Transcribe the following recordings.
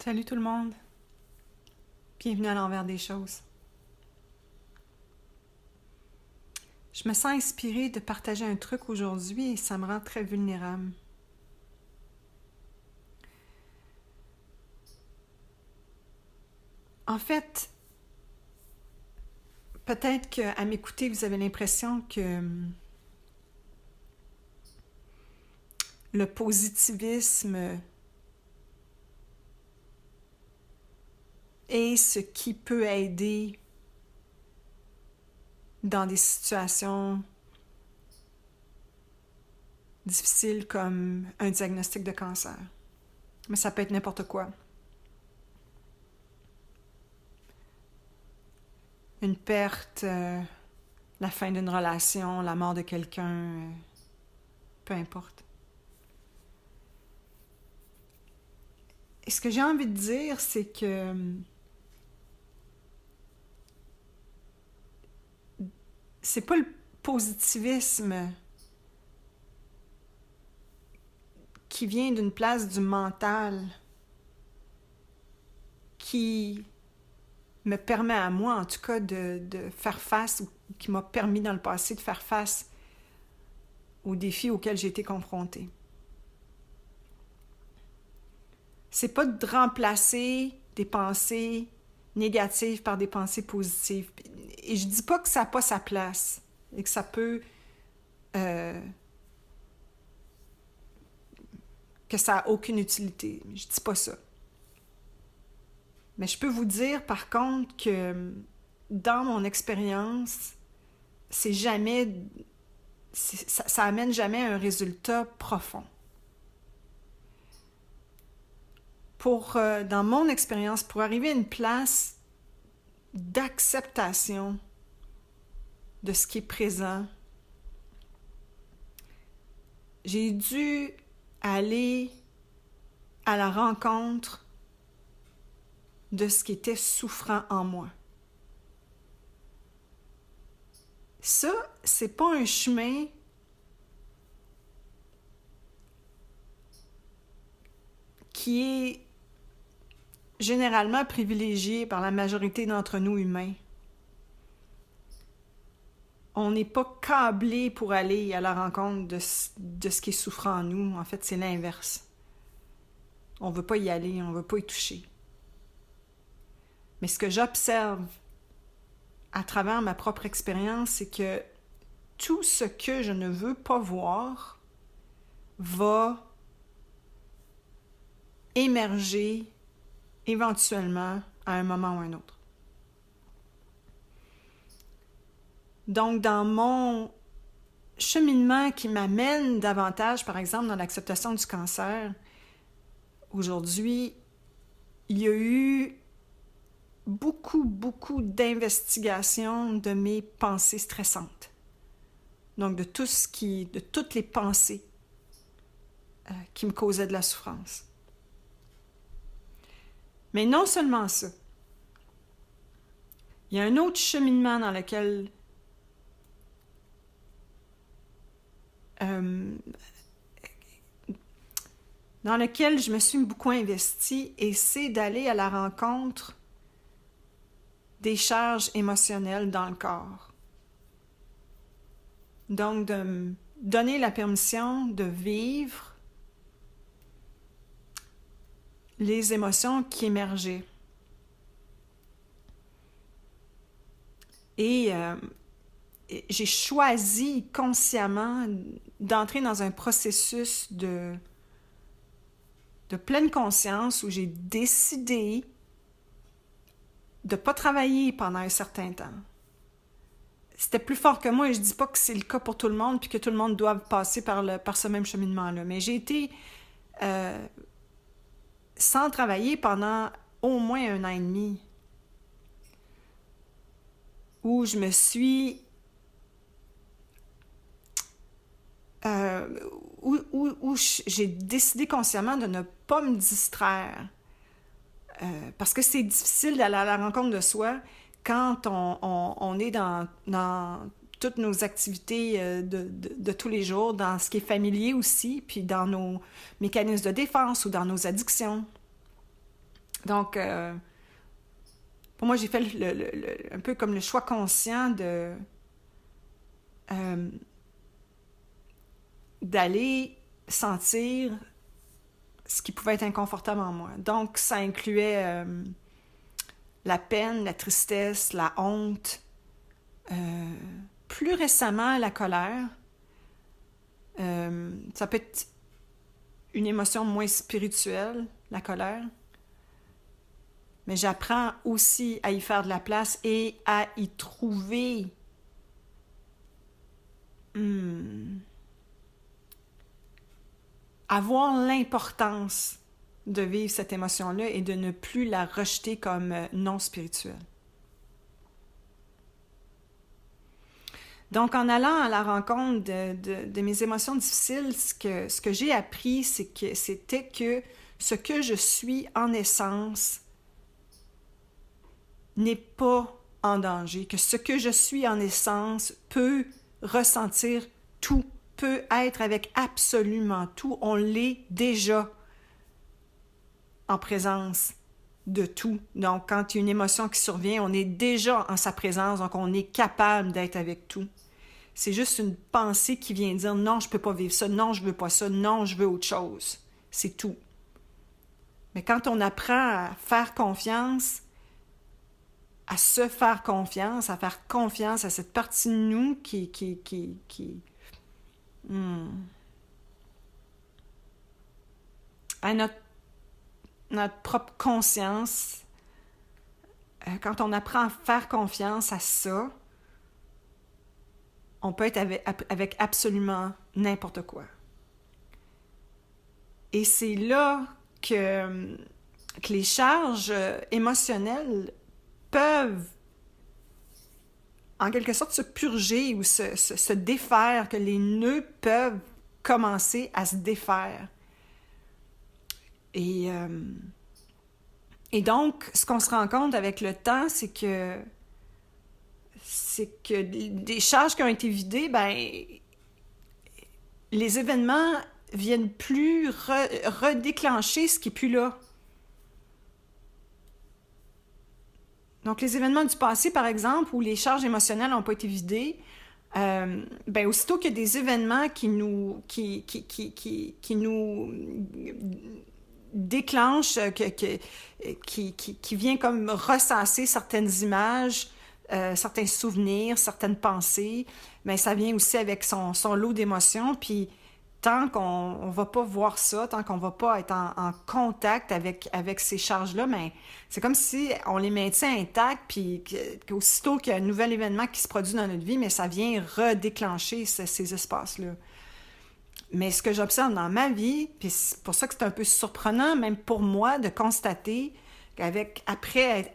Salut tout le monde. Bienvenue à l'envers des choses. Je me sens inspirée de partager un truc aujourd'hui et ça me rend très vulnérable. En fait, peut-être qu'à m'écouter, vous avez l'impression que le positivisme est ce qui peut aider dans des situations difficiles comme un diagnostic de cancer. Mais ça peut être n'importe quoi. Une perte, la fin d'une relation, la mort de quelqu'un, peu importe. Et ce que j'ai envie de dire, c'est que c'est pas le positivisme qui vient d'une place du mental qui me permet à moi, en tout cas, de faire face, ou qui m'a permis dans le passé de faire face aux défis auxquels j'ai été confrontée. C'est pas de remplacer des pensées négatives par des pensées positives. Et je dis pas que ça n'a pas sa place et que ça peut... que ça n'a aucune utilité. Je dis pas ça. Mais je peux vous dire, par contre, que dans mon expérience, ça amène jamais un résultat profond. Dans mon expérience, pour arriver à une place d'acceptation de ce qui est présent, j'ai dû aller à la rencontre de ce qui était souffrant en moi. Ça, c'est pas un chemin qui est généralement privilégié par la majorité d'entre nous humains. On n'est pas câblé pour aller à la rencontre de ce qui est souffrant en nous. En fait, c'est l'inverse. On ne veut pas y aller, on ne veut pas y toucher. Mais ce que j'observe à travers ma propre expérience, c'est que tout ce que je ne veux pas voir va émerger éventuellement à un moment ou à un autre. Donc, dans mon cheminement qui m'amène davantage, par exemple, dans l'acceptation du cancer, aujourd'hui, il y a eu beaucoup d'investigations de mes pensées stressantes. Donc, de toutes les pensées qui me causaient de la souffrance. Mais non seulement ça. Il y a un autre cheminement dans lequel je me suis beaucoup investie, et c'est d'aller à la rencontre des charges émotionnelles dans le corps. Donc, de me donner la permission de vivre les émotions qui émergeaient. Et j'ai choisi consciemment d'entrer dans un processus de pleine conscience où j'ai décidé de ne pas travailler pendant un certain temps. C'était plus fort que moi, et je ne dis pas que c'est le cas pour tout le monde puis que tout le monde doit passer par ce même cheminement-là. Mais j'ai été sans travailler pendant au moins 1 an et demi, où je me suis... où j'ai décidé consciemment de ne pas me distraire. Parce que c'est difficile d'aller à la rencontre de soi quand on est dans toutes nos activités de tous les jours, dans ce qui est familier aussi, puis dans nos mécanismes de défense ou dans nos addictions. Donc, pour moi, j'ai fait un peu comme le choix conscient d'aller sentir ce qui pouvait être inconfortable en moi. Donc, ça incluait la peine, la tristesse, la honte, plus récemment, la colère. Ça peut être une émotion moins spirituelle, la colère. Mais j'apprends aussi à y faire de la place et à y trouver avoir l'importance de vivre cette émotion-là et de ne plus la rejeter comme non spirituelle. Donc, en allant à la rencontre de mes émotions difficiles, ce que j'ai appris, c'était que ce que je suis en essence n'est pas en danger, que ce que je suis en essence peut ressentir tout, peut être avec absolument tout. On l'est déjà en présence de tout. Donc, quand il y a une émotion qui survient, on est déjà en sa présence, donc on est capable d'être avec tout. C'est juste une pensée qui vient dire « Non, je ne peux pas vivre ça. Non, je ne veux pas ça. Non, je veux autre chose. » C'est tout. Mais quand on apprend à faire confiance, à se faire confiance, à faire confiance à cette partie de nous à notre propre conscience, quand on apprend à faire confiance à ça, on peut être avec absolument n'importe quoi. Et c'est là que les charges émotionnelles peuvent, en quelque sorte, se purger ou se défaire, que les nœuds peuvent commencer à se défaire. Et donc, ce qu'on se rend compte avec le temps, c'est que des charges qui ont été vidées, les événements viennent plus redéclencher ce qui n'est plus là. Donc, les événements du passé, par exemple, où les charges émotionnelles n'ont pas été vidées, aussitôt qu'il y a des événements qui nous déclenchent, qui vient comme ressasser certaines images, certains souvenirs, certaines pensées, mais ça vient aussi avec son lot d'émotions, puis tant qu'on ne va pas voir ça, tant qu'on ne va pas être en contact avec ces charges-là, c'est comme si on les maintient intactes, puis qu'aussitôt qu'il y a un nouvel événement qui se produit dans notre vie, mais ça vient redéclencher ces espaces-là. Mais ce que j'observe dans ma vie, puis c'est pour ça que c'est un peu surprenant, même pour moi, de constater qu'après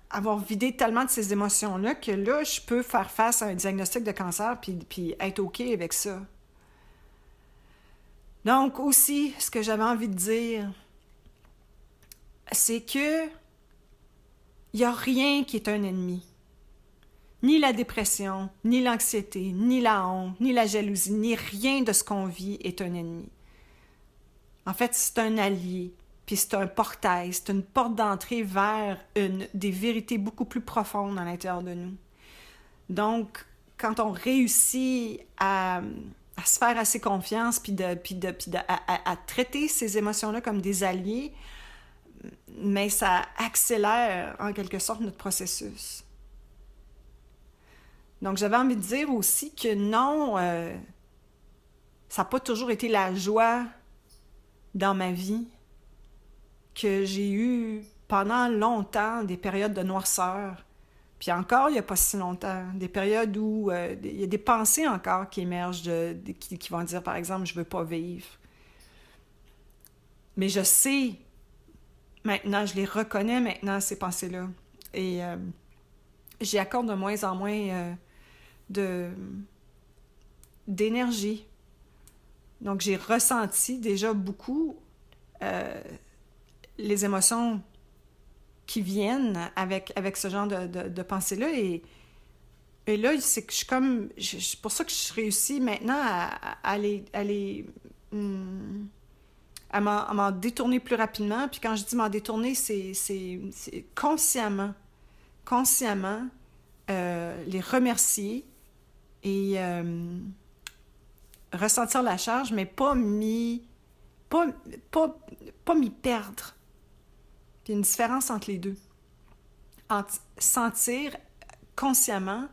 avoir vidé tellement de ces émotions-là, que là, je peux faire face à un diagnostic de cancer, puis être OK avec ça. Donc, aussi, ce que j'avais envie de dire, c'est que il n'y a rien qui est un ennemi. Ni la dépression, ni l'anxiété, ni la honte, ni la jalousie, ni rien de ce qu'on vit est un ennemi. En fait, c'est un allié, puis c'est un portail, c'est une porte d'entrée vers des vérités beaucoup plus profondes à l'intérieur de nous. Donc, quand on réussit à se faire assez confiance, puis à traiter ces émotions-là comme des alliés, mais ça accélère en quelque sorte notre processus. Donc, j'avais envie de dire aussi que non, ça n'a pas toujours été la joie dans ma vie, que j'ai eu pendant longtemps des périodes de noirceur. Puis encore, il n'y a pas si longtemps, des périodes où il y a des pensées encore qui émergent, qui vont dire, par exemple, « je ne veux pas vivre ». Mais je sais, maintenant, je les reconnais maintenant, ces pensées-là. Et j'y accorde de moins en moins d'énergie. Donc, j'ai ressenti déjà beaucoup les émotions qui viennent avec ce genre de pensée-là. Et là, c'est que c'est pour ça que je réussis maintenant à à m'en détourner plus rapidement. Puis quand je dis m'en détourner, c'est consciemment, consciemment les remercier et ressentir la charge, mais pas m'y perdre. Il y a une différence entre les deux. Entre sentir consciemment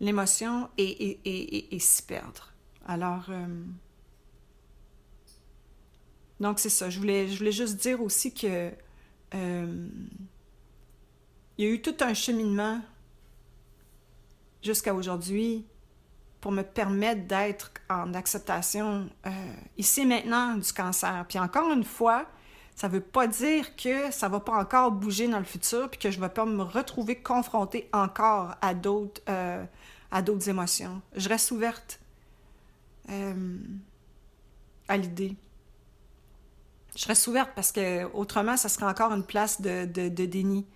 l'émotion et s'y perdre. Alors, donc c'est ça. Je voulais juste dire aussi que il y a eu tout un cheminement jusqu'à aujourd'hui pour me permettre d'être en acceptation ici et maintenant du cancer. Puis encore une fois, ça ne veut pas dire que ça ne va pas encore bouger dans le futur puis que je ne vais pas me retrouver confrontée encore à d'autres émotions. Je reste ouverte à l'idée. Je reste ouverte parce que autrement, ça serait encore une place de déni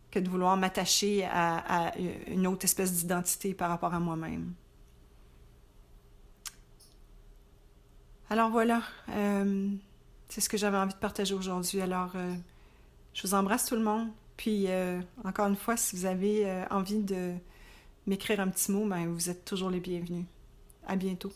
que de vouloir m'attacher à une autre espèce d'identité par rapport à moi-même. Alors voilà, c'est ce que j'avais envie de partager aujourd'hui. Alors, je vous embrasse tout le monde. Puis, encore une fois, si vous avez envie de m'écrire un petit mot, ben, vous êtes toujours les bienvenus. À bientôt.